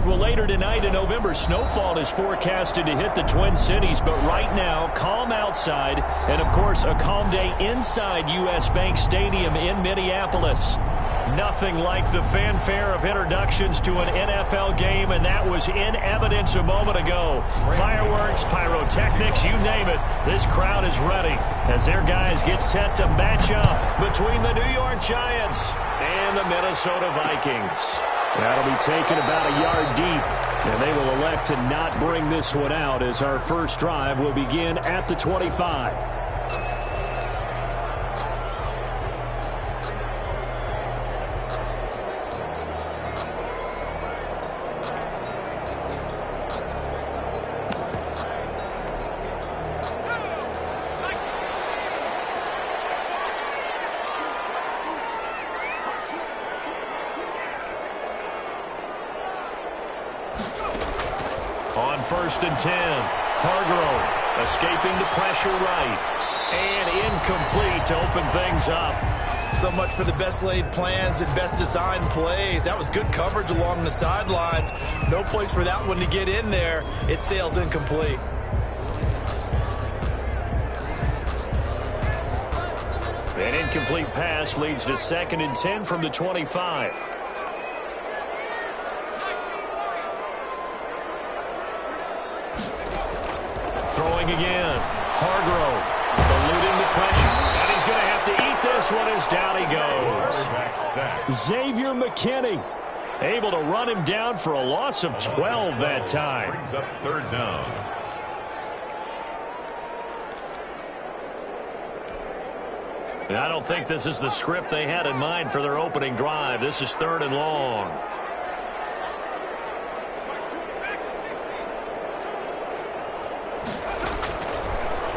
Well, later tonight in November, snowfall is forecasted to hit the Twin Cities, but right now, calm outside, and of course, a calm day inside U.S. Bank Stadium in Minneapolis. Nothing like the fanfare of introductions to an NFL game, and that was in evidence a moment ago. Fireworks, pyrotechnics, you name it. This crowd is ready as their guys get set to match up between the New York Giants and the Minnesota Vikings. That'll be taken about a yard deep, and they will elect to not bring this one out as our first drive will begin at the 25. On 1st and 10, Hargrove escaping the pressure right. And incomplete to open things up. So much for the best laid plans and best designed plays. That was good coverage along the sidelines. No place for that one to get in there. It sails incomplete. An incomplete pass leads to 2nd and 10 from the 25. Throwing again. Hargrove eluding the pressure. And he's going to have to eat this one as down he goes. Xavier McKinney able to run him down for a loss of 12 that time. Brings up 3rd down. And I don't think this is the script they had in mind for their opening drive. This is 3rd and long.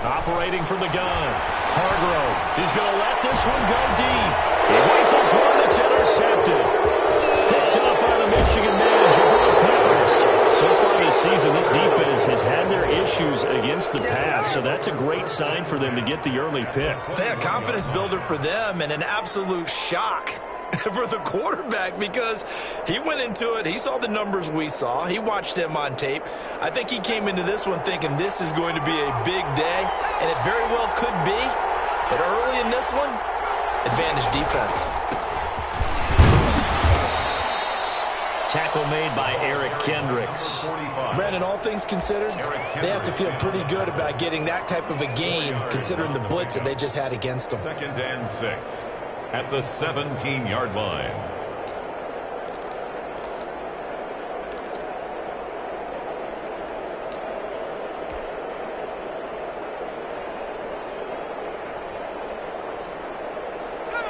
Operating from the gun. Hargrove. He's going to let this one go deep. He rifles one that's intercepted. Picked up by the Michigan man, Jabril Peppers. So far this season, this defense has had their issues against the pass, so that's a great sign for them to get the early pick. They a confidence builder for them and an absolute shock for the quarterback because he went into it. He saw the numbers we saw. He watched them on tape. I think he came into this one thinking this is going to be a big day, and it very well could be. But early in this one, advantage defense. Tackle made by Eric Kendricks. Brandon, all things considered, they have to feel pretty good about getting that type of a game considering the blitz that they just had against them. 2nd and 6 at the 17-yard line.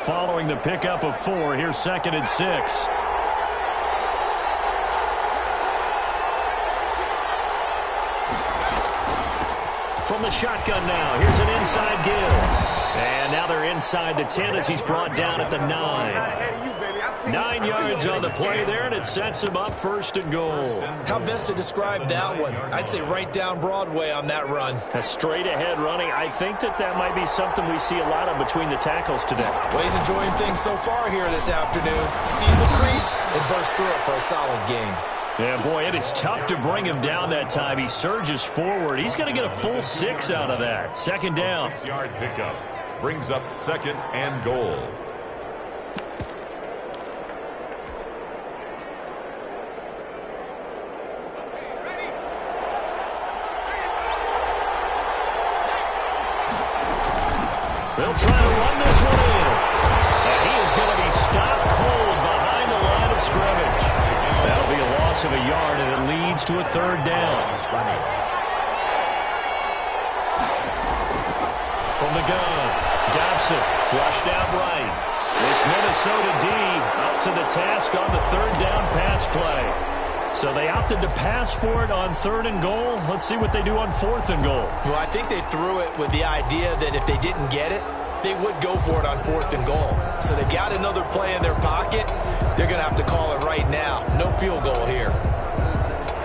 Following the pickup of 4, here's 2nd and 6. From the shotgun now, here's an inside give. And now they're inside the 10 as he's brought down at the 9. 9 yards on the play there, and it sets him up 1st and goal. How best to describe that one? I'd say right down Broadway on that run. A straight-ahead running. I think that might be something we see a lot of between the tackles today. Well, he's enjoying things so far here this afternoon. Sees a crease and bursts through it for a solid game. Yeah, boy, it is tough to bring him down that time. He surges forward. He's going to get a full 6 out of that. 2nd down. 6-yard pickup brings up 2nd and goal. They'll try to run this one in. And he is going to be stopped cold behind the line of scrimmage. That'll be a loss of a yard, and it leads to a 3rd down. From the gun, Dobson flushed out right. This Minnesota D up to the task on the 3rd down pass play. So they opted to pass for it on 3rd and goal. Let's see what they do on 4th and goal. Well, I think they threw it with the idea that if they didn't get it, they would go for it on 4th and goal. So they've got another play in their pocket. They're going to have to call it right now. No field goal here.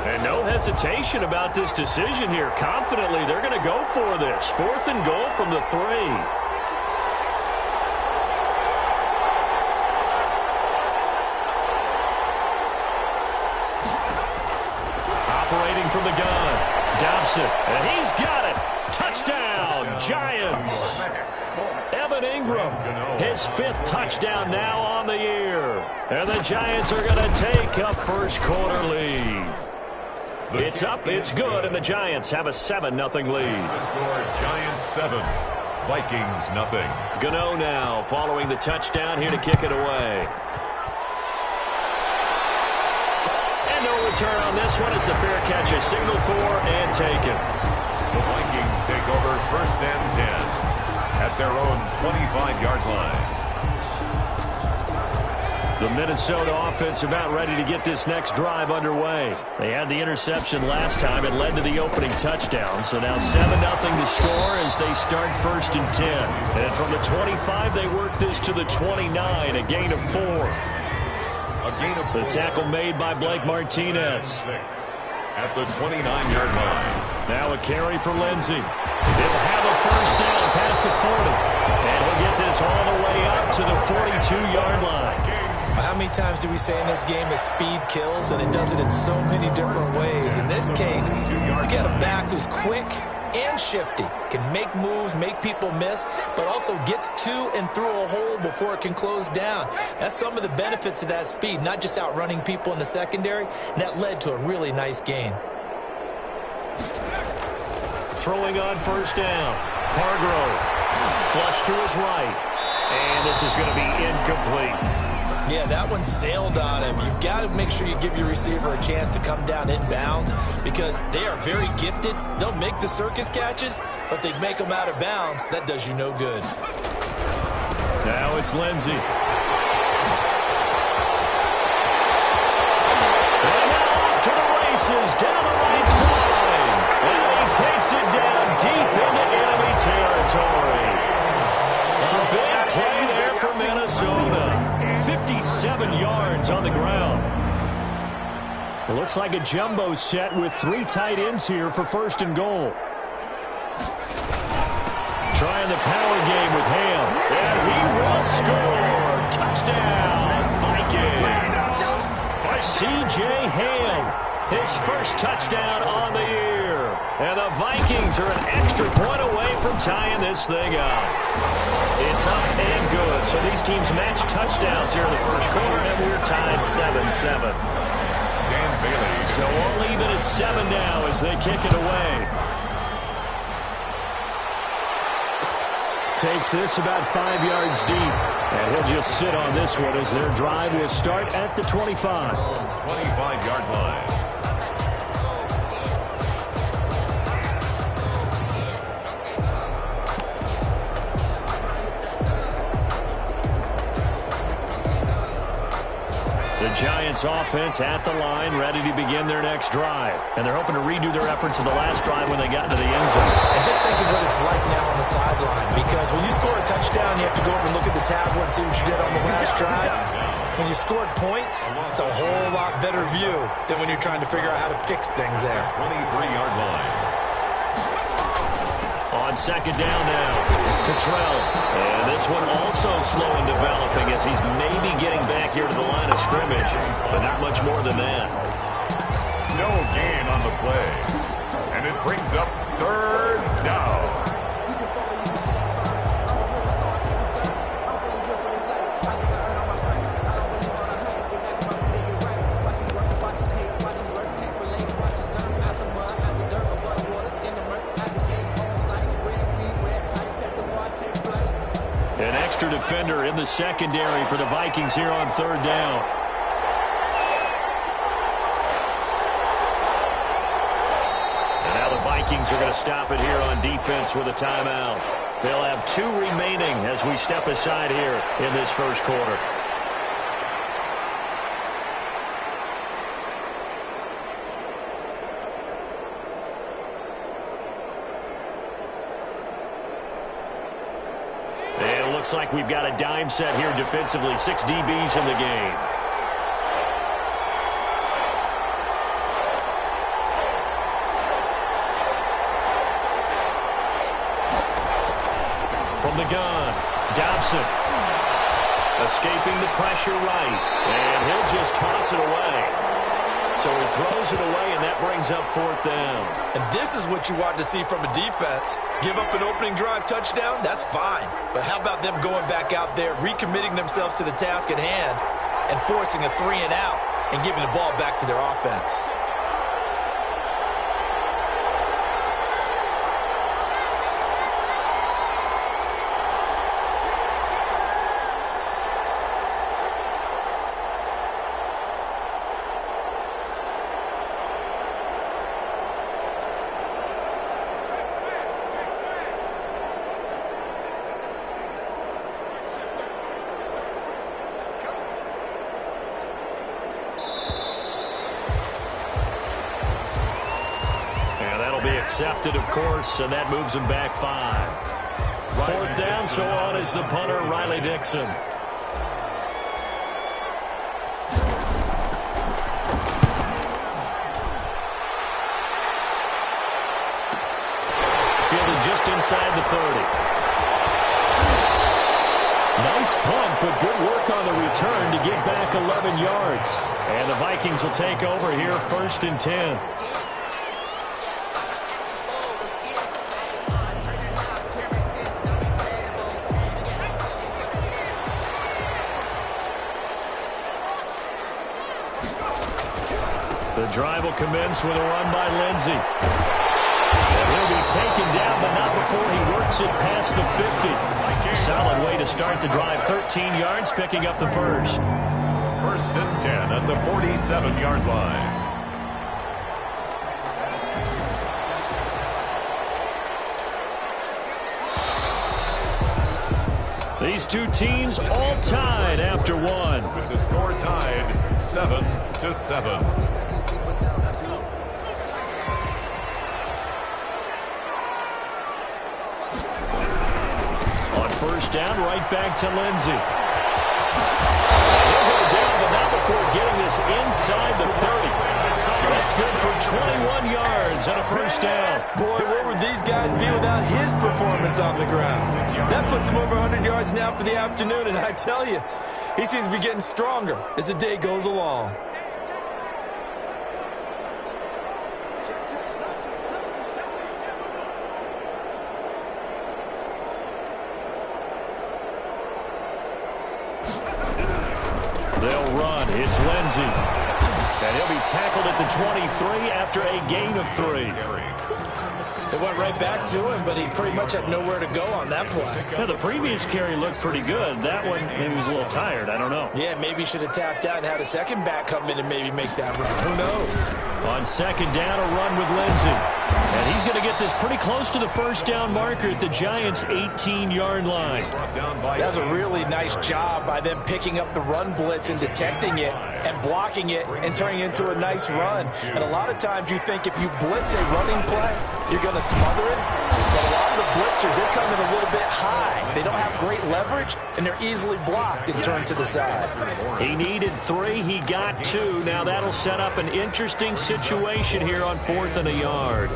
And no hesitation about this decision here. Confidently, they're going to go for this. 4th and goal from the 3. Throwing from the gun. Dobson. And he's got it. Touchdown, Giants. Evan Ingram, his 5th touchdown now on the year. And the Giants are going to take a first-quarter lead. It's up, it's good, and the Giants have a 7-0 lead. The score, Giants 7, Vikings nothing. Gano now following the touchdown here to kick it away. And no return on this one as the fair catch is signaled for and taken. The Vikings take over 1st and 10 at their own 25-yard line. The Minnesota offense about ready to get this next drive underway. They had the interception last time. It led to the opening touchdown. So now 7-0 to score as they start 1st and 10. And from the 25, they work this to the 29, a gain of 4. The tackle made by Blake Martinez. At the 29-yard line. Now a carry for Lindsey. He'll have a first down past the 40. And he'll get this all the way up to the 42-yard line. How many times do we say in this game that speed kills, and it does it in so many different ways? In this case, you get a back who's quick and shifty, can make moves, make people miss, but also gets to and through a hole before it can close down. That's some of the benefits of that speed, not just outrunning people in the secondary, and that led to a really nice gain. Throwing on first down. Hargrove. Flush to his right. And this is going to be incomplete. Yeah, that one sailed on him. You've got to make sure you give your receiver a chance to come down inbounds because they are very gifted. They'll make the circus catches, but they make them out of bounds. That does you no good. Now it's Lindsey. And now off to the races down the right side. And he takes it down deep into enemy territory. A big play there for Minnesota. 57 yards on the ground. It looks like a jumbo set with 3 tight ends here for 1st and goal. Trying the power game with Ham. And he will score. Touchdown, Vikings. By C.J. Ham. His 1st touchdown on the year. And the Vikings are an extra point away from tying this thing up. It's up and good. So these teams match touchdowns here in the 1st quarter, and we're tied 7-7. Dan Bailey. So we'll leave it at 7 now as they kick it away. Takes this about 5 yards deep. And he'll just sit on this one as their drive will start at the 25. 25-yard line. The Giants offense at the line, ready to begin their next drive. And they're hoping to redo their efforts of the last drive when they got into the end zone. And just think of what it's like now on the sideline, because when you score a touchdown, you have to go over and look at the tablet and see what you did on the last drive. When you scored points, it's a whole lot better view than when you're trying to figure out how to fix things there. 23-yard line. On 2nd down now, Cottrell. And this one also slow in developing as he's maybe getting back here to the line of scrimmage, but not much more than that. No gain on the play. And it brings up 3rd down. An extra defender in the secondary for the Vikings here on 3rd down. And now the Vikings are going to stop it here on defense with a timeout. They'll have 2 remaining as we step aside here in this 1st quarter. Looks like we've got a dime set here defensively. 6 DBs in the game. From the gun, Dobson. Escaping the pressure right. And he'll just toss it away. So he throws it away, and that brings up 4th down. And this is what you want to see from a defense. Give up an opening drive touchdown, that's fine. But how about them going back out there, recommitting themselves to the task at hand, and forcing a 3-and-out and giving the ball back to their offense? Accepted, of course, and that moves him back 5. 4th down, so on is the punter, Riley Dixon. Fielded just inside the 30. Nice punt, but good work on the return to get back 11 yards. And the Vikings will take over here, 1st and 10. The drive will commence with a run by Lindsey. And he'll be taken down, but not before he works it past the 50. Solid way to start the drive. 13 yards, picking up the first. 1st and 10 at the 47-yard line. These two teams all tied after one. With the score tied 7-7. On 1st down, right back to Lindsey. He'll go down, but not before getting this inside the 30. That's good for 21 yards and a 1st down. Boy, where would these guys be without his performance on the ground? That puts him over 100 yards now for the afternoon, and I tell you, he seems to be getting stronger as the day goes along. They'll run. It's Lindsey. And he'll be tackled at the 23 after a gain of 3. It went right back to him, but he pretty much had nowhere to go on that play. Yeah, the previous carry looked pretty good. That one, maybe he was a little tired. I don't know. Yeah, maybe he should have tapped out and had a second back come in and maybe make that run. Who knows? On 2nd down, a run with Lindsey. And he's going to get this pretty close to the 1st down marker at the Giants' 18-yard line. That was a really nice job by them picking up the run blitz and detecting it and blocking it and turning it into a nice run. And a lot of times you think if you blitz a running play, you're going to smother it. But a lot of the blitzers, they come in a little bit high. They don't have great leverage, and they're easily blocked and turned to the side. He needed 3. He got 2. Now that'll set up an interesting situation here on 4th and a yard.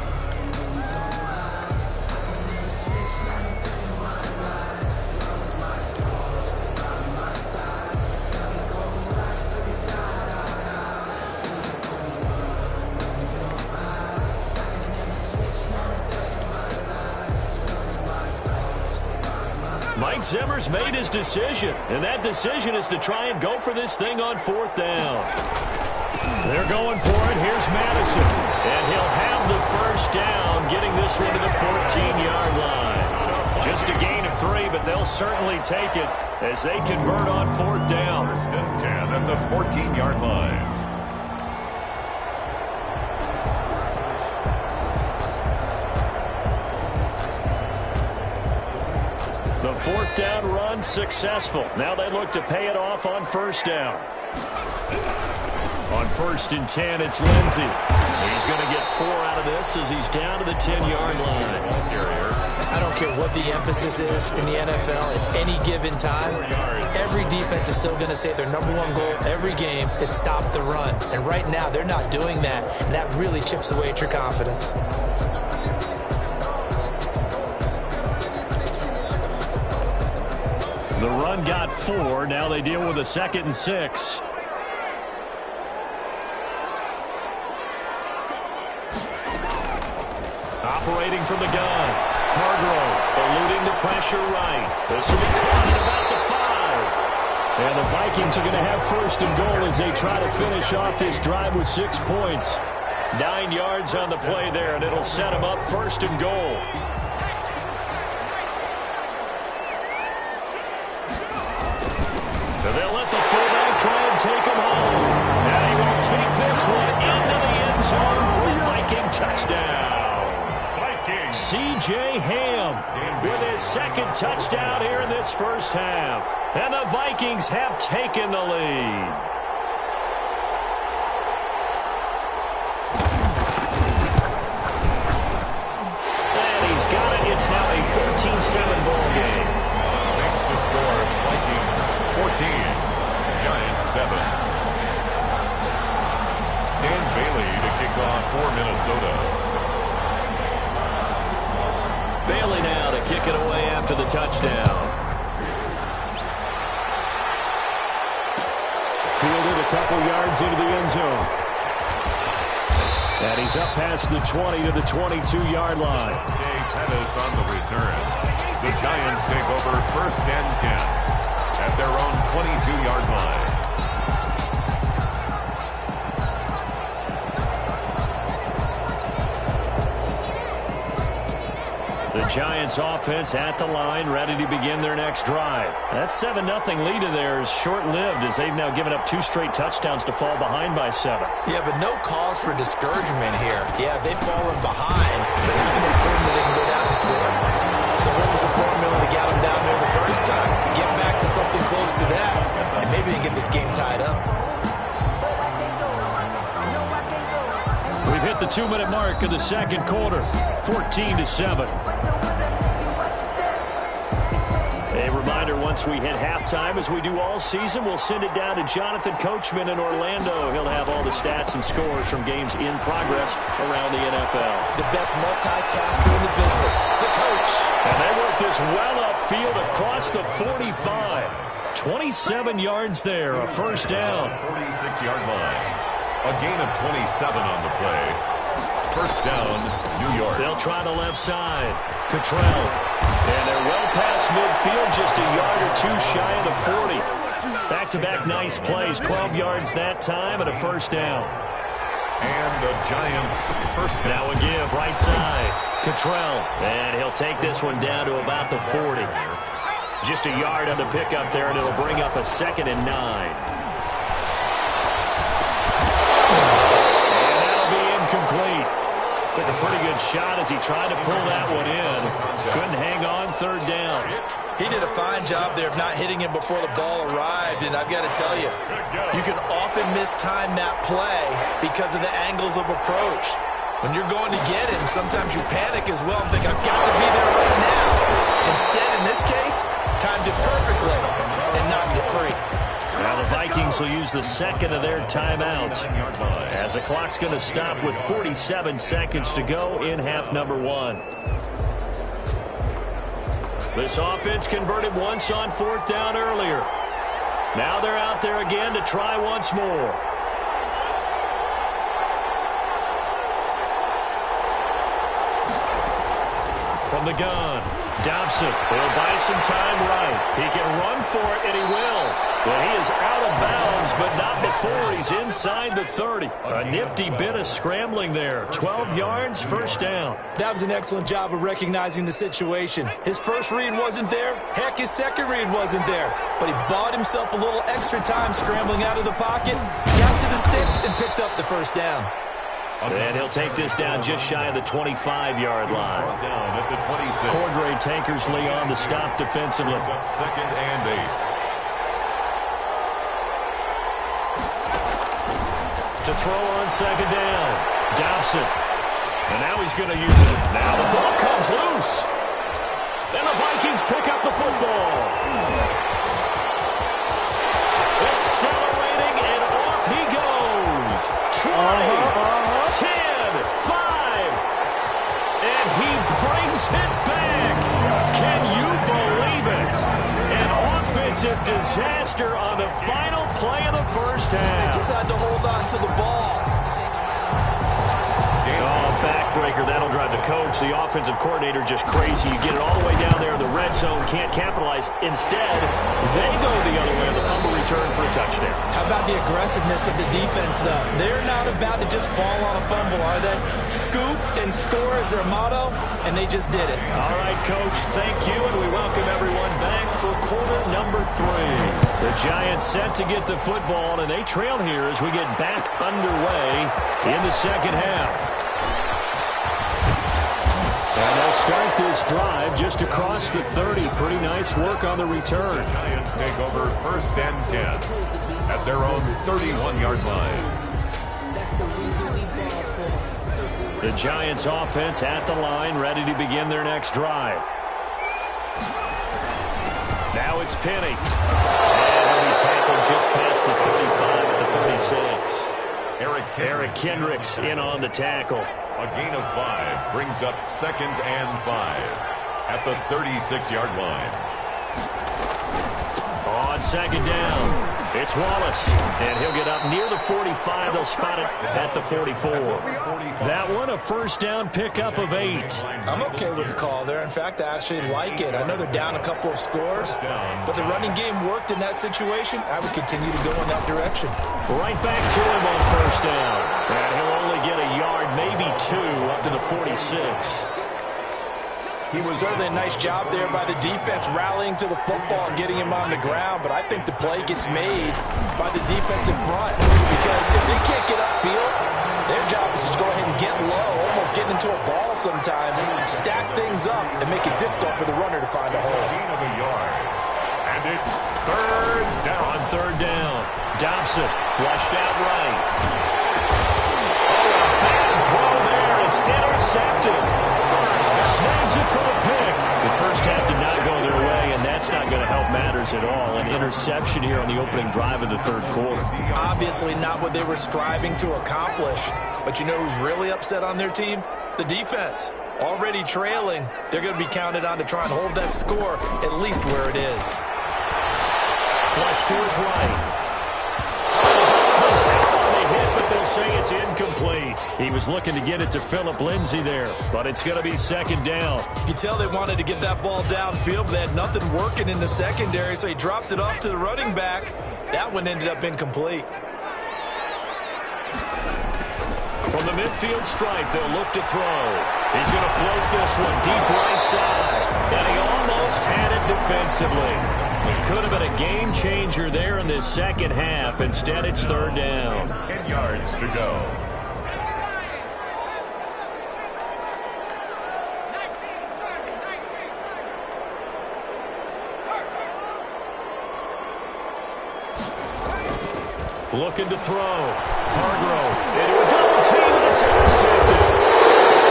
Mike Zimmer's made his decision, and that decision is to try and go for this thing on 4th down. They're going for it. Here's Madison, and he'll have the 1st down, getting this one to the 14-yard line. Just a gain of 3, but they'll certainly take it as they convert on 4th down. 1st and 10 at the 14-yard line. The 4th down run successful. Now they look to pay it off on 1st down. On 1st and 10, it's Lindsey. He's going to get 4 out of this as he's down to the 10-yard line. I don't care what the emphasis is in the NFL at any given time. Every defense is still going to say their #1 goal every game is stop the run. And right now, they're not doing that, and that really chips away at your confidence. The run got 4. Now they deal with a 2nd and 6. Operating from the gun. Hargrove eluding the pressure right. This will be caught at about the 5. And the Vikings are going to have first and goal as they try to finish off this drive with 6 points. 9 yards on the play there, and it'll set them up first and goal. And they'll let the fullback try and take him home. And he will take this one into the end zone for a Viking touchdown. C.J. Ham with his second touchdown here in this first half. And the Vikings have taken the lead. And he's got it. It's now a 14-7 ball game. Makes the score Vikings 14, Giants 7. Dan Bailey to kick off for Minnesota. Bailey now to kick it away after the touchdown. Fielded a couple yards into the end zone. And he's up past the 20 to the 22-yard line. Jay Pettis on the return. The Giants take over first and 10 at their own 22-yard line. The Giants offense at the line, ready to begin their next drive. That 7-0 lead of theirs short-lived as they've now given up 2 straight touchdowns to fall behind by 7. Yeah, but no cause for discouragement here. Yeah, they've fallen behind, but haven't they proven that they can go down and score? So what was the formula that got them down there the first time? Get back to something close to that, and maybe they get this game tied up. We've hit the 2-minute mark of the second quarter, 14-7. A reminder, once we hit halftime, as we do all season, we'll send it down to Jonathan Coachman in Orlando. He'll have all the stats and scores from games in progress around the NFL. The best multitasker in the business, the coach. And they work this well upfield across the 45. 27 yards there, a first down. 46-yard line. A gain of 27 on the play. First down, New York. They'll try the left side. Cottrell. And they're well past midfield, just a yard or 2 shy of the 40. Back-to-back nice plays, 12 yards that time and a first down. And the Giants first down. Now a give, right side. Cottrell. And he'll take this one down to about the 40. Just a yard on the pickup there, and it'll bring up a 2nd and 9. Complete. Took a pretty good shot as he tried to pull that one in. Couldn't hang on, third down. He did a fine job there of not hitting him before the ball arrived, and I've got to tell you, you can often mistime that play because of the angles of approach. When you're going to get it, sometimes you panic as well and think, I've got to be there right now. Instead, in this case, timed it perfectly and knocked it free. Now the Vikings will use the second of their timeouts as the clock's going to stop with 47 seconds to go in half number 1. This offense converted once on 4th down earlier. Now they're out there again to try once more. From the gun, Dobson will buy some time right. He can run for it, and he will. But he is out of bounds, but not before he's inside the 30. A nifty bit of scrambling there. 12 yards, first down. That was an excellent job of recognizing the situation. His first read wasn't there. Heck, his second read wasn't there. But he bought himself a little extra time scrambling out of the pocket, got to the sticks, and picked up the first down. And he'll take this down just shy of the 25-yard line. Down at the 26. Cordray Tankersley on the stop defensively. Up 2nd and 8. To throw on second down. Dobson. And now he's going to use it. Now the ball comes loose. And the Vikings pick up the football. Accelerating, and off he goes. 20, 10, 5. And he brings it back. Can you believe it? An offensive disaster on the final play of the first half. Just had to hold on to the ball. game. Oh, backbreaker. That'll drive the coach, the offensive coordinator, just crazy. You get it all the way down there in the red zone, can't capitalize. Instead, they go the other way on the fumble return for a touchdown. How about the aggressiveness of the defense, though? They're not about to just fall on a fumble, are they? Scoop and score is their motto, and they just did it. All right, Coach, thank you, and we welcome everyone back for quarter number 3. The Giants set to get the football, and they trail here as we get back underway in the second half. And they'll start this drive just across the 30. Pretty nice work on the return. The Giants take over 1st and 10 at their own 31-yard line. The Giants offense at the line, ready to begin their next drive. Now it's Penny. And he'll be tackled just past the 35 at the 46. Eric Kendricks in on the tackle. A gain of 5 brings up 2nd and 5 at the 36-yard line. On second down, it's Wallace, and he'll get up near the 45. They'll spot it at the 44. That one, a first down pickup of 8. I'm okay with the call there. In fact, I actually like it. I know they're down a couple of scores, but the running game worked in that situation. I would continue to go in that direction. Right back to him on first down. And he'll only get a yard, maybe 2, up to the 46. He was certainly a nice job there by the defense rallying to the football and getting him on the ground, but I think the play gets made by the defensive front because if they can't get upfield, their job is to go ahead and get low, almost get into a ball sometimes, stack things up, and make it difficult for the runner to find a hole. Gain of a yard. And it's 3rd down. On 3rd down, Dobson flushed out right. Oh, a bad throw there. It's intercepted. Snags it for a pick. The first half did not go their way, and that's not going to help matters at all. An interception here on the opening drive of the 3rd quarter. Obviously not what they were striving to accomplish. But you know who's really upset on their team? The defense. Already trailing, they're going to be counted on to try and hold that score at least where it is. Flush to his right. Comes out on the hit, but they'll say it's incomplete. He was looking to get it to Phillip Lindsay there, but it's going to be 2nd down. You can tell they wanted to get that ball downfield, but they had nothing working in the secondary, so he dropped it off to the running back. That one ended up incomplete. From the midfield stripe, they'll look to throw. He's going to float this one deep right side, and he almost had it defensively. It could have been a game changer there in this second half. Instead, it's 3rd down. 10 yards to go. Looking to throw. Hargrove into a double team, and it's intercepted.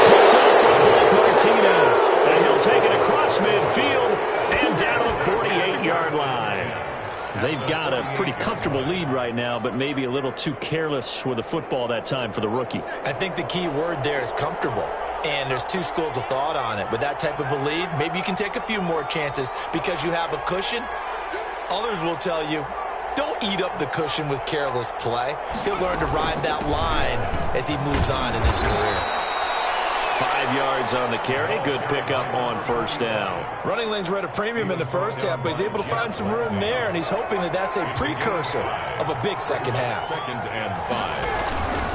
Picked up by Blake Martinez, and he'll take it across midfield and down to the 48-yard line. They've got a pretty comfortable lead right now, but maybe a little too careless with the football that time for the rookie. I think the key word there is comfortable. And there's 2 schools of thought on it. With that type of a lead, maybe you can take a few more chances because you have a cushion. Others will tell you, don't eat up the cushion with careless play. He'll learn to ride that line as he moves on in his career. 5 yards on the carry. Good pickup on first down. Running lanes were at a premium in the first half, but he's able to find some room there, and he's hoping that that's a precursor of a big second half. 2nd and 5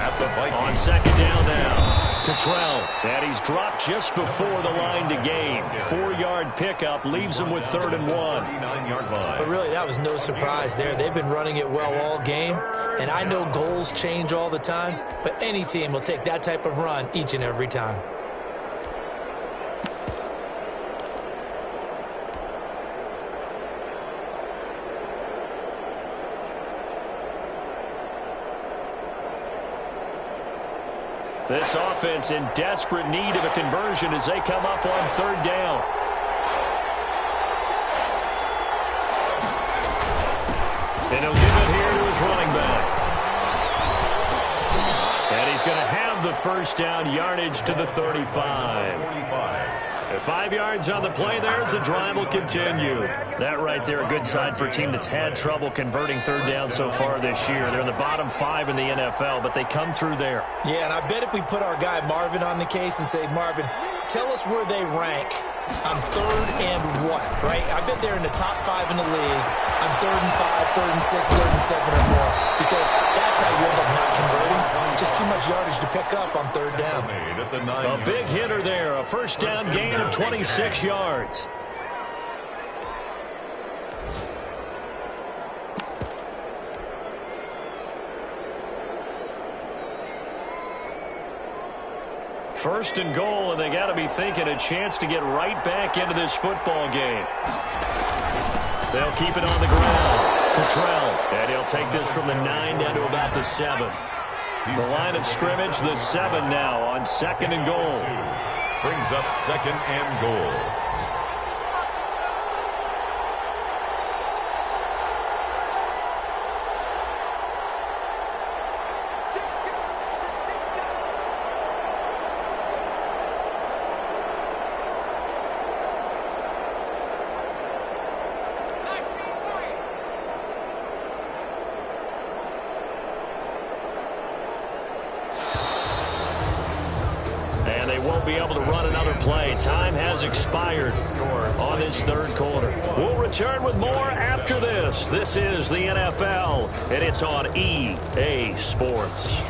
at the Vikings. On 2nd down now. Cottrell, and he's dropped just before the line to gain. 4-yard pickup leaves him with 3rd and 1. 39-yard line. But really, that was no surprise there. They've been running it well all game, and I know goals change all the time, but any team will take that type of run each and every time. This offense in desperate need of a conversion as they come up on 3rd down. And he'll give it here to his running back. And he's going to have the first down, yardage to the 35. 5 yards on the play there as the drive will continue. That right there, a good sign for a team that's had trouble converting third down so far this year. They're in the bottom 5 in the NFL, but they come through there. Yeah, and I bet if we put our guy Marvin on the case and say, Marvin, tell us where they rank on third and what, right? I bet they're in the top 5 in the league on 3rd and 5, 3rd and 6, 3rd and 7 or more, because that's how you end up not converting. Just too much yardage to pick up on third down. A big hitter there, a first down gain of 26 yards. First and goal, and they got to be thinking a chance to get right back into this football game. They'll keep it on the ground. Cottrell, and he'll take this from the 9 down to about the 7. The line of scrimmage, the 7 now on 2nd and goal. Brings up 2nd and goal. Be able to run another play. Time has expired on this third quarter. We'll return with more after this. This is the NFL, and it's on EA Sports.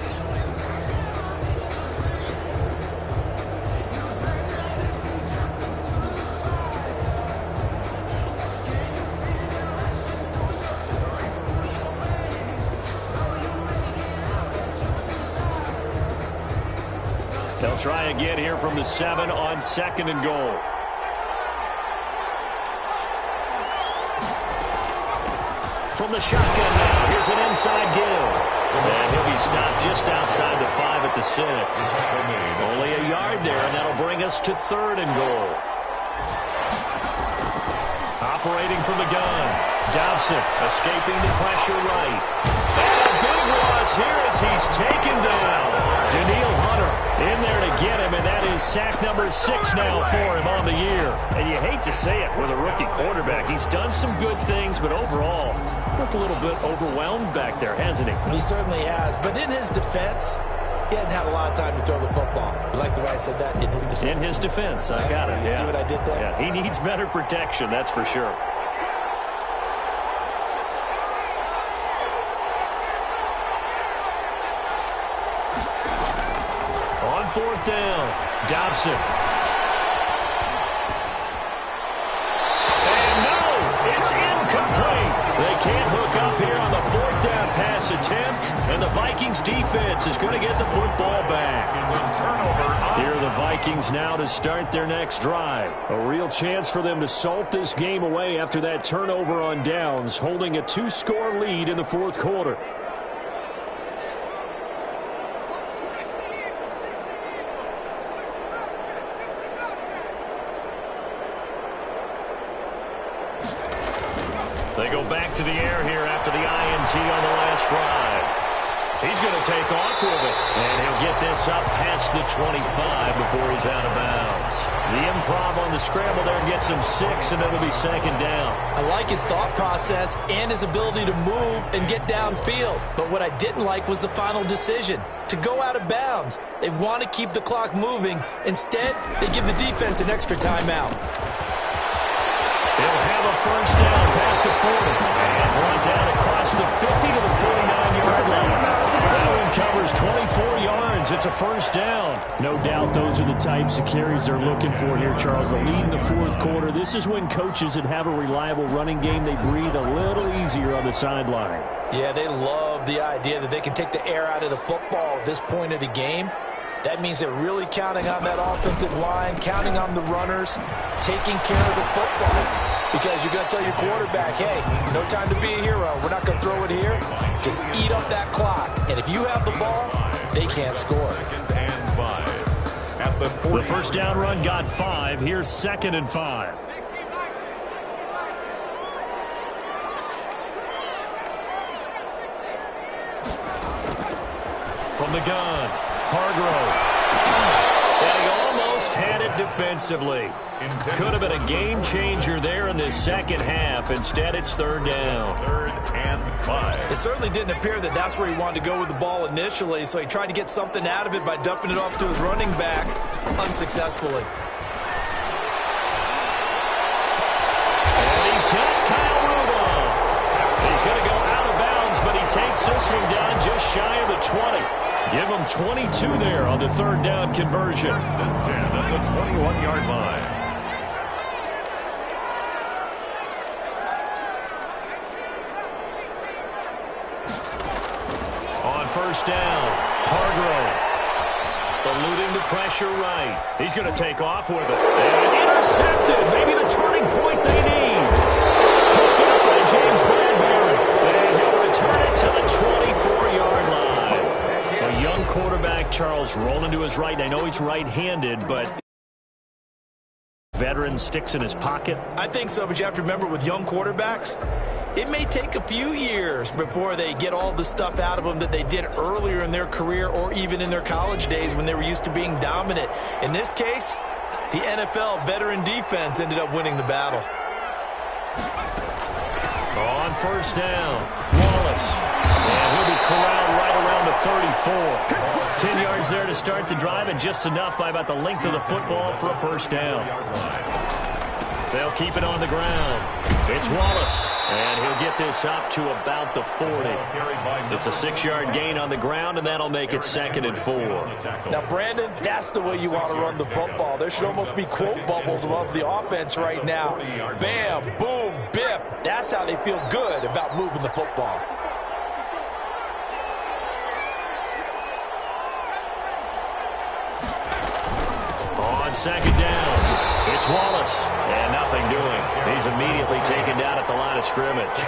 They'll try again here from the 7 on 2nd and goal. From the shotgun now, here's an inside give. And he'll be stopped just outside the 5 at the 6. Only a yard there, and that'll bring us to 3rd and goal. Operating from the gun. Dobson escaping the pressure right. And a big loss here as he's taken down. Daniil Hunter in there to get him, and that is sack number 6 now for him on the year. And you hate to say it with a rookie quarterback. He's done some good things, but overall, looked a little bit overwhelmed back there, hasn't he? He certainly has. But in his defense, he hadn't had a lot of time to throw the football. You like the way I said that? In his defense. In his defense. I got it. You see what I did there? Yeah, he needs better protection, that's for sure. On 4th down, Dobson. And no, it's incomplete. They can't hook up here on the 4th down pass attempt, and the Vikings defense is going to get the football back. Here are the Vikings now to start their next drive. A real chance for them to salt this game away after that turnover on downs, holding a 2-score lead in the 4th quarter. They go back to the air here after the INT on the last drive. He's going to take off with it. And he'll get this up past the 25 before he's out of bounds. The improv on the scramble there gets him 6, and it'll be 2nd down. I like his thought process and his ability to move and get downfield. But what I didn't like was the final decision, to go out of bounds. They want to keep the clock moving. Instead, they give the defense an extra timeout. They'll have a first down past the 40. And one down across the 50 to the 49-yard line. That one covers 24 yards. It's a first down. No doubt those are the types of carries they're looking for here, Charles. The lead in the 4th quarter. This is when coaches that have a reliable running game, they breathe a little easier on the sideline. Yeah, they love the idea that they can take the air out of the football at this point of the game. That means they're really counting on that offensive line, counting on the runners, taking care of the football. Because you're going to tell your quarterback, hey, no time to be a hero. We're not going to throw it here. Just eat up that clock. And if you have the ball, they can't score. The first down run got 5. Here's 2nd and 5. From the gun, Hargrove. And he almost had it good defensively. Could have been a game changer there in this second half. Instead, it's third down. 3rd and 5. It certainly didn't appear that that's where he wanted to go with the ball initially, so he tried to get something out of it by dumping it off to his running back unsuccessfully. And he's got Kyle Rudolph. He's going to go out of bounds, but he takes this one down just shy of the 20. Give him 22 there on the third down conversion. 1st and 10 at the 21-yard line. On first down, Hargrove eluding the pressure right. He's going to take off with it. And intercepted. Maybe the turning point they need. Picked up by James Bradbury. And he'll return it to the 24-yard line. A young quarterback, Charles, rolling to his right. I know he's right-handed, but veteran sticks in his pocket. I think so, but you have to remember with young quarterbacks, it may take a few years before they get all the stuff out of them that they did earlier in their career or even in their college days when they were used to being dominant. In this case, the NFL veteran defense ended up winning the battle. On first down, Wallace. And he'll be corralled right around the 34. 10 yards there to start the drive, and just enough by about the length of the football for a first down. They'll keep it on the ground. It's Wallace, and he'll get this up to about the 40. It's a 6-yard gain on the ground, and that'll make it 2nd and 4. Now, Brandon, that's the way you want to run the football. There should almost be quote bubbles above the offense right now. Bam, boom, biff. That's how they feel good about moving the football. On second down, it's Wallace, and nothing doing. He's immediately taken down at the line of scrimmage.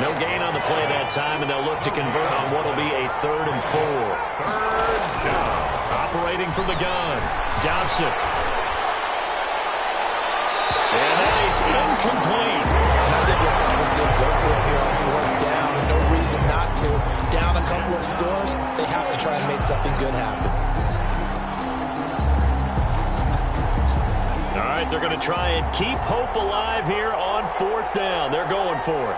No gain on the play that time, and they'll look to convert on what will be a 3rd and 4. 3rd down. Operating from the gun, Dobson. And that is incomplete. And I think we'll probably see him go for it here on 4th down. No reason not to. Down a couple of scores, they have to try and make something good happen. All right, they're going to try and keep hope alive here on 4th down. They're going for it.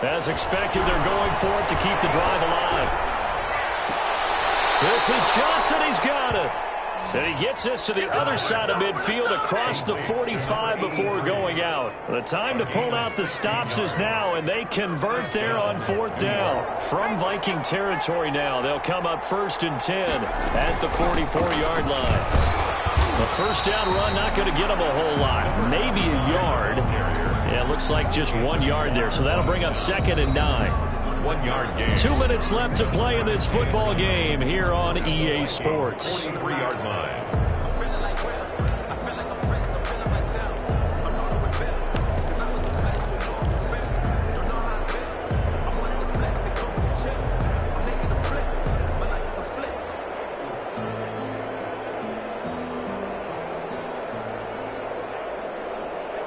As expected, they're going for it to keep the drive alive. This is Johnson. He's got it. And he gets this to the other side of midfield across the 45 before going out. The time to pull out the stops is now, and they convert there on 4th down. From Viking territory now, they'll come up 1st and 10 at the 44-yard line. The first down run not going to get them a whole lot. Maybe a yard. Yeah, it looks like just 1 yard there, so that'll bring up 2nd and 9. 1 yard gain. 2 minutes left to play in this football game here on EA Sports. 43-yard line.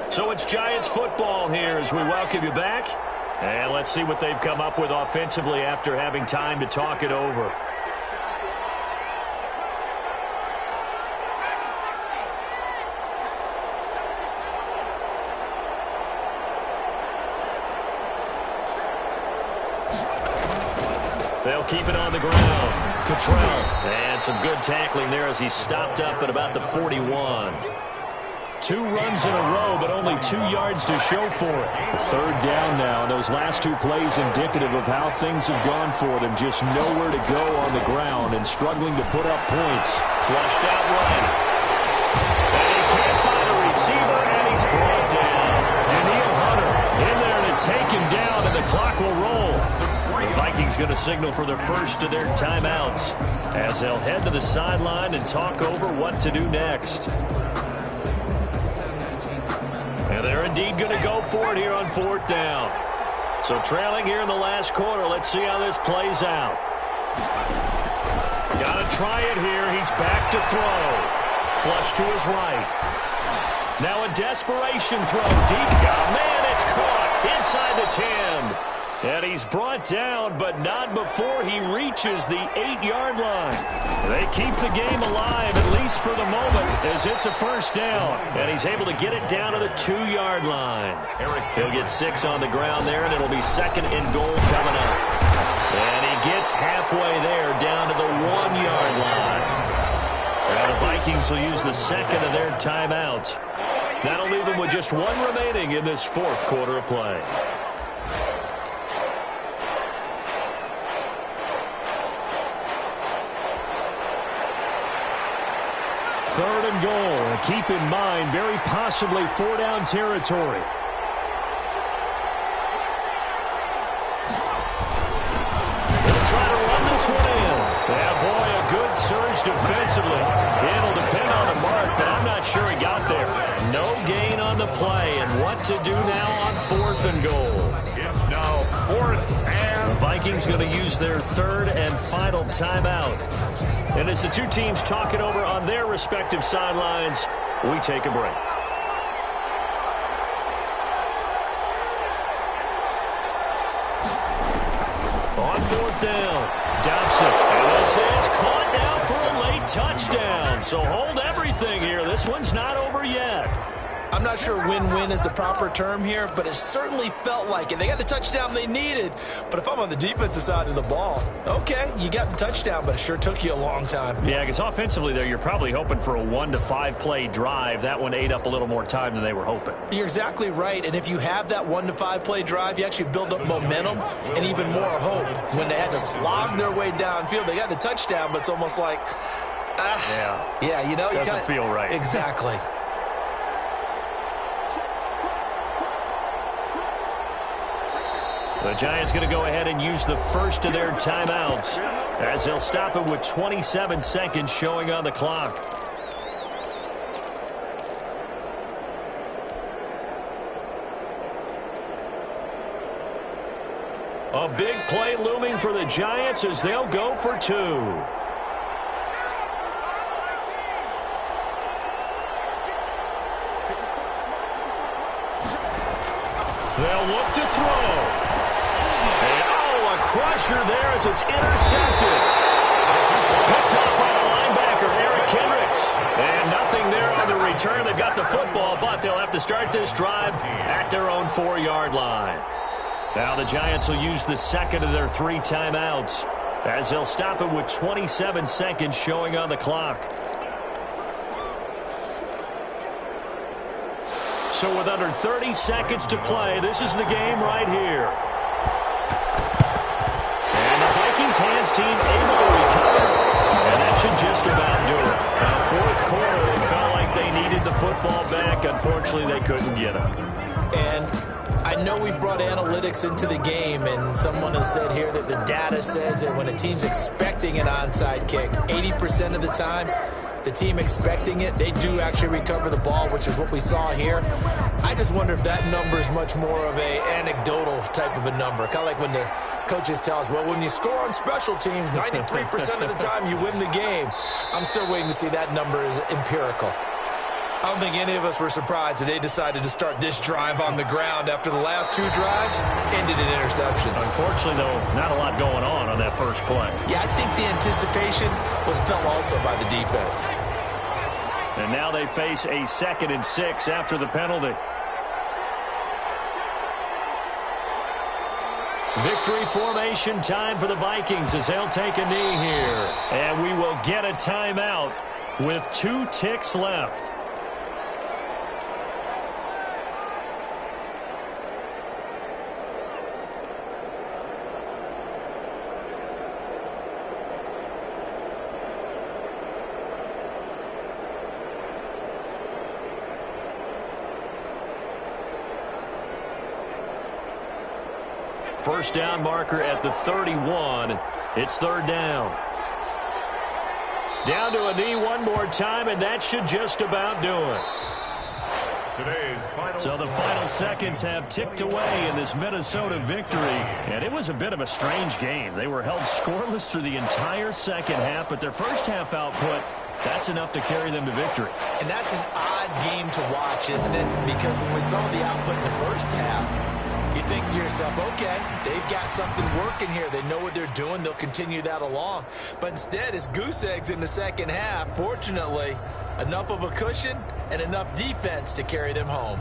So it's Giants football here as we welcome you back. And let's see what they've come up with offensively after having time to talk it over. They'll keep it on the ground. Cottrell. And some good tackling there as he stopped up at about the 41. 2 runs in a row, but only 2 yards to show for it. Third down now, and those last 2 plays indicative of how things have gone for them. Just nowhere to go on the ground and struggling to put up points. Flushed out right. And he can't find a receiver, and he's brought down. Daniil Hunter in there to take him down, and the clock will roll. The Vikings going to signal for their first of their timeouts as they'll head to the sideline and talk over what to do next. And They're indeed going to go for it here on 4th down. So trailing here in the last quarter. Let's see how this plays out. Got to try it here. He's back to throw. Flush to his right. Now a desperation throw. Deep. Oh, man, it's caught inside the 10. And he's brought down, but not before he reaches the 8-yard line. They keep the game alive, at least for the moment, as it's a 1st down. And he's able to get it down to the 2-yard line. He'll get 6 on the ground there, and it'll be 2nd and goal coming up. And he gets halfway there, down to the 1-yard line. And the Vikings will use the 2nd of their timeouts. That'll leave them with just 1 remaining in this 4th quarter of play. 3rd and goal. Keep in mind, very possibly 4-down territory. They'll try to run this one in. Yeah, boy, a good surge defensively. It'll depend on the mark, but I'm not sure he got there. No gain on the play, and what to do now on 4th and goal. It's now 4th and... The Vikings going to use their 3rd and final timeout. And as the two teams talk it over on their respective sidelines, we take a break. On 4th down, Dobson. And they'll say it's caught now for a late touchdown. So hold everything here. This one's not over yet. I'm not sure win-win is the proper term here, but it certainly felt like it. They got the touchdown they needed, but if I'm on the defensive side of the ball, okay, you got the touchdown, but it sure took you a long time. Yeah, because offensively there, you're probably hoping for a 1 to 5 play drive. That one ate up a little more time than they were hoping. You're exactly right, and if you have that 1 to 5 play drive, you actually build up momentum and even more hope. When they had to slog their way downfield, they got the touchdown, but it's almost like, yeah, you know, doesn't feel right. Exactly. The Giants going to go ahead and use the 1st of their timeouts as they'll stop it with 27 seconds showing on the clock. A big play looming for the Giants as they'll go for 2. They'll look to throw. Crusher there as it's intercepted. Picked up by the linebacker, Eric Kendricks. And nothing there on the return. They got the football, but they'll have to start this drive at their own 4-yard line. Now the Giants will use the 2nd of their 3 timeouts as they'll stop it with 27 seconds showing on the clock. So with under 30 seconds to play, this is the game right here. Hands team able to recover, and that should just about do it. Now, 4th quarter, it felt like they needed the football back. Unfortunately, they couldn't get it. And I know we've brought analytics into the game, and someone has said here that the data says that when a team's expecting an onside kick, 80% of the time, the team expecting it, they do actually recover the ball, which is what we saw here. I just wonder if that number is much more of a anecdotal type of a number. Kind of like when the coaches tell us, well, when you score on special teams, 93% of the time you win the game. I'm still waiting to see that number is empirical. I don't think any of us were surprised that they decided to start this drive on the ground after the last 2 drives ended in interceptions. Unfortunately, though, not a lot going on that first play. Yeah, I think the anticipation was felt also by the defense. And now they face a 2nd and 6 after the penalty. Victory formation time for the Vikings as they'll take a knee here. And we will get a timeout with 2 ticks left. First down marker at the 31. It's 3rd down. Down to a knee one more time, and that should just about do it. Today's final So the final seconds have ticked away in this Minnesota victory. And it was a bit of a strange game. They were held scoreless through the entire second half, but their first half output, that's enough to carry them to victory. And that's an odd game to watch, isn't it? Because when we saw the output in the first half, you think to yourself, okay, they've got something working here. They know what they're doing. They'll continue that along. But instead, it's goose eggs in the second half. Fortunately, enough of a cushion and enough defense to carry them home.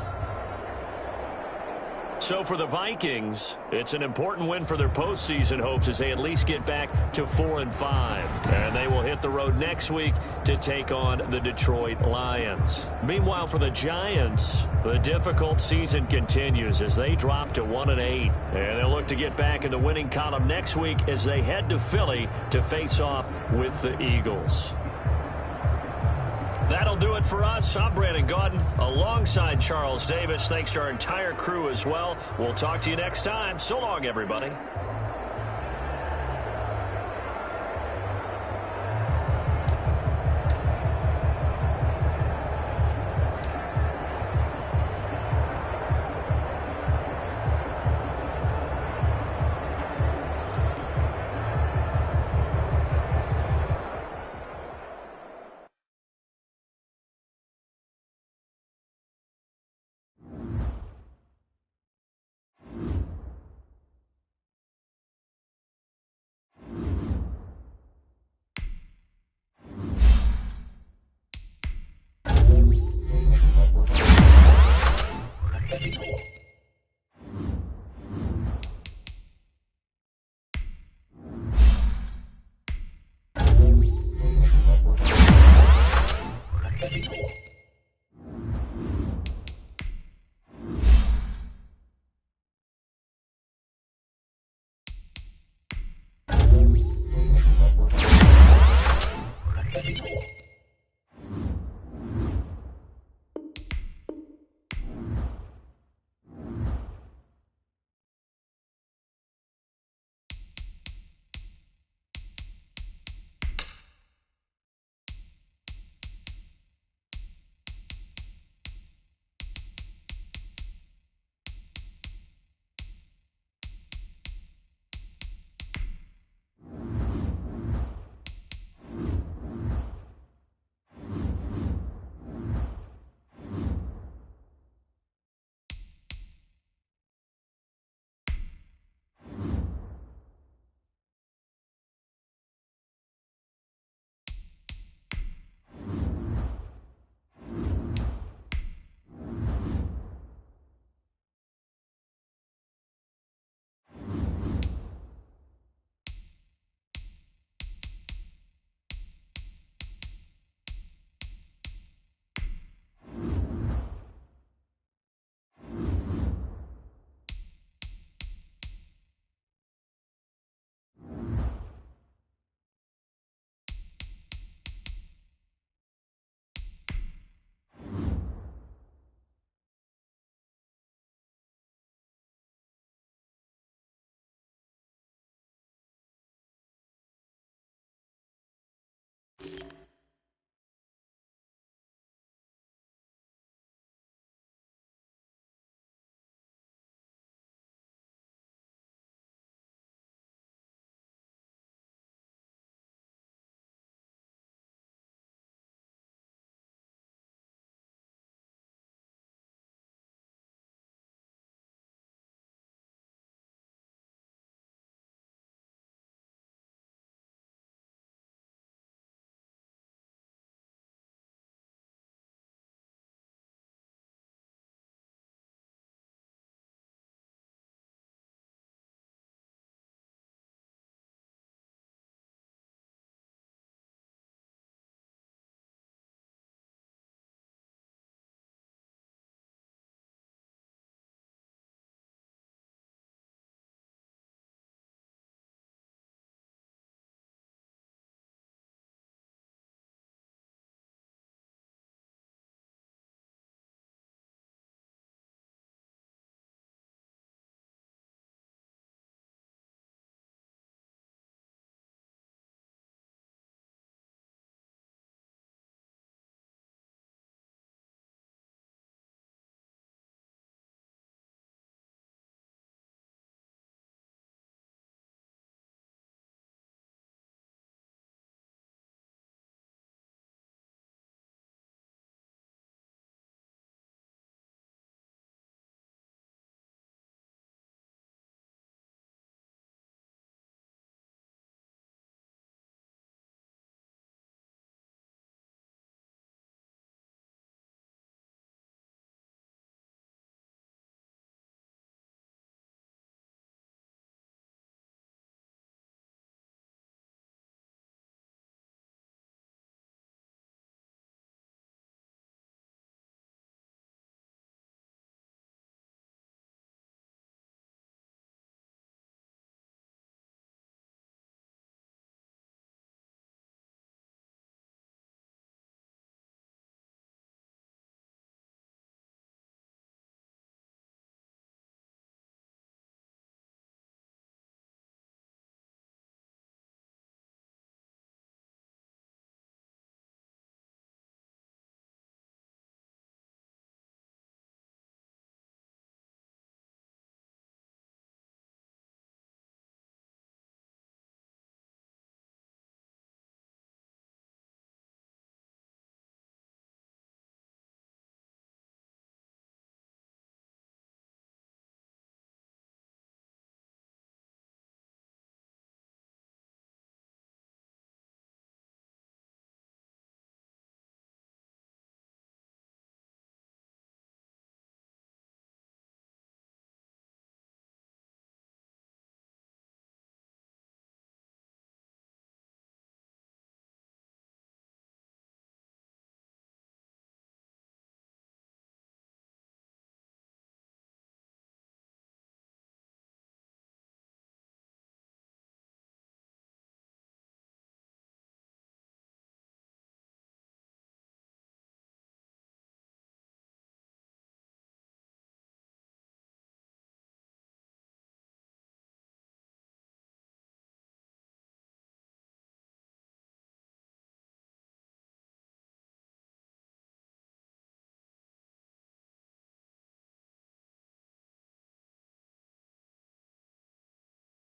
So for the Vikings, it's an important win for their postseason hopes as they at least get back to 4-5. And they will hit the road next week to take on the Detroit Lions. Meanwhile, for the Giants, the difficult season continues as they drop to 1-8. And they'll look to get back in the winning column next week as they head to Philly to face off with the Eagles. That'll do it for us. I'm Brandon Gaudin alongside Charles Davis. Thanks to our entire crew as well. We'll talk to you next time. So long, everybody.